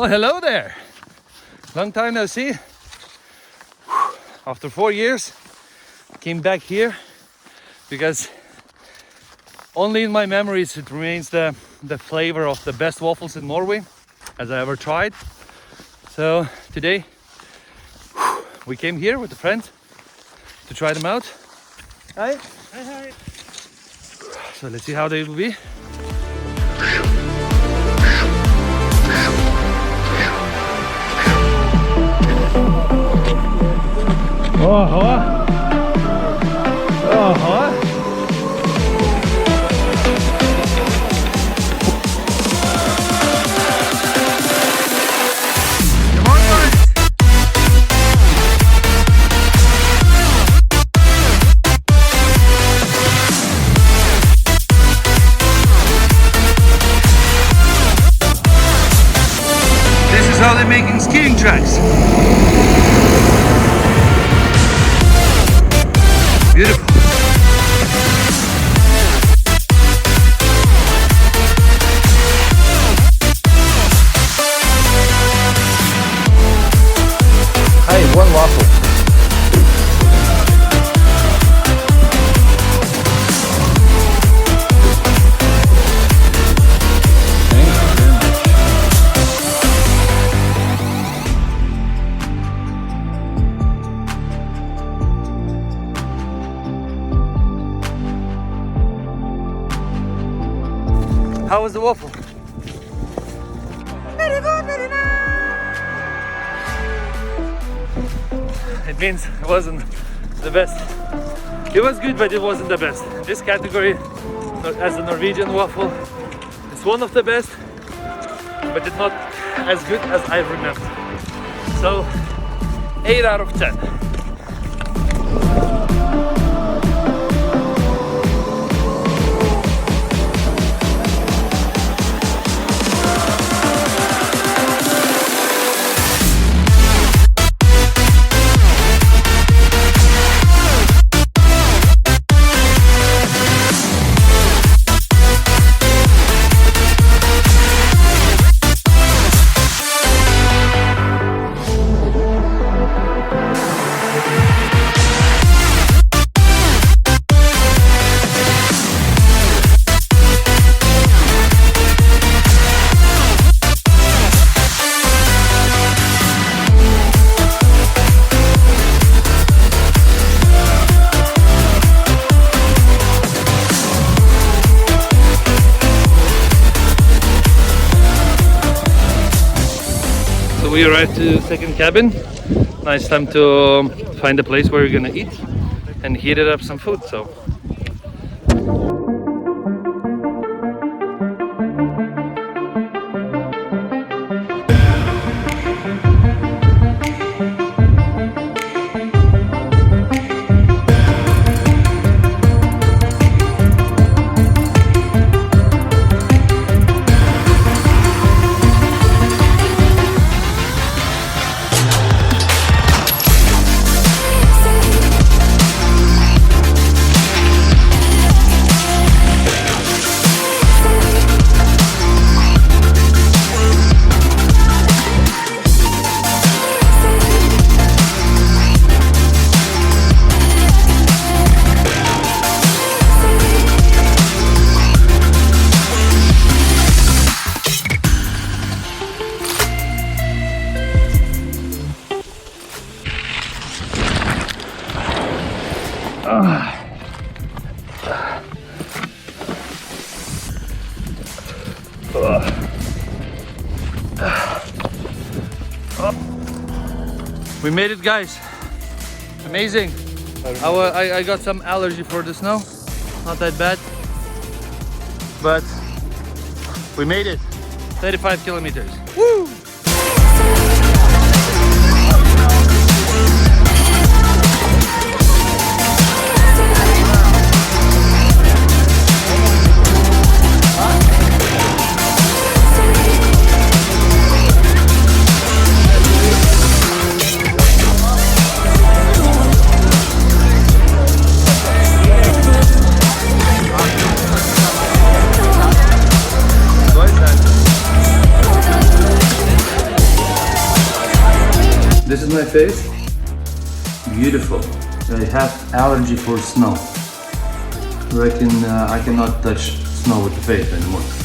Well, hello there. Long time no see. After 4 years, came back here because only in my memories it remains the flavor of the best waffles in Norway as I ever tried. So today we came here with a friend to try them out. Hi. Hi, hi. So let's see how they will be. Oho. Oho. How they're making skiing tracks. Beautiful. Hey, one waffle. How was the waffle? Very good, very nice. It means it wasn't the best. It was good, but it wasn't the best. In this category, as a Norwegian waffle, it's one of the best, but it's not as good as I remember. So, 8 out of 10. We arrived to second cabin. Nice time to find a place where we're gonna eat and heated up some food. So we made it, guys. Amazing. I got some allergy for the snow. Not that bad. But we made it. 35 kilometers. Woo! face. Beautiful. I have allergy for snow. I reckon I cannot touch snow with the face anymore.